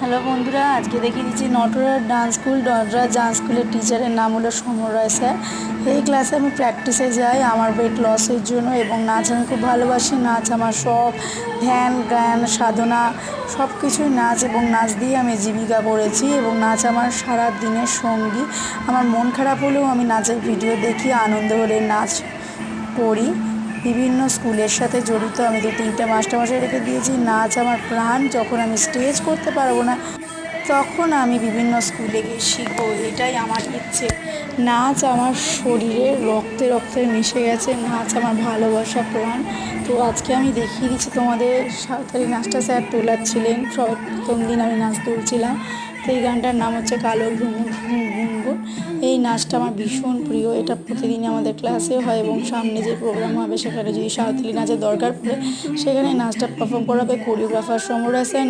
Hello বন্ধুরা, আজকে দেখিয়ে দিচ্ছি Nataraj dance school. Nataraj dance স্কুলের টিচারের নাম হলো সমর রায় স্যার। এই ক্লাসে আমি প্র্যাকটিসে যাই আমার ওয়েট লসের জন্য, এবং নাচ আমি খুব ভালোবাসি। নাচ আমার সব, ধ্যান জ্ঞান সাধনা সব কিছুই নাচ, এবং নাচ দিয়ে আমি জীবিকা করেছি, এবং নাচ আমার সারা দিনের সঙ্গী। আমার মন খারাপ হলেও আমি নাচের ভিডিও দেখি, আনন্দ হলে নাচ করি। বিভিন্ন স্কুলের সাথে জড়িত, আমি 2-3টে মাস্টারমশাই রেখে দিয়েছি। নাচ আমার প্রাণ। যখন আমি স্টেজ করতে পারবো না, তখন আমি বিভিন্ন স্কুলে গিয়ে শিখবো, এটাই আমার ইচ্ছে। নাচ আমার শরীরের রক্তে রক্তে মিশে গেছে, নাচ আমার ভালোবাসা, প্রাণ। তো আজকে আমি দেখিয়ে দিচ্ছি তোমাদের। সাঁওতালি নাচটা স্যার তোলাচ্ছিলেন, সব প্রথম দিন আমি নাচ তুলছিলাম। তো এই গানটার নাম হচ্ছে কালো ঘুঙুর ঘুঙুর। এই নাচটা আমার ভীষণ প্রিয়, এটা প্রতিদিনই আমাদের ক্লাসে হয়, এবং সামনে যে প্রোগ্রাম হবে সেখানে যদি সাঁওতালি নাচের দরকার পড়ে, সেখানে নাচটা পারফর্ম করাবে কোরিওগ্রাফার সমর হাসান।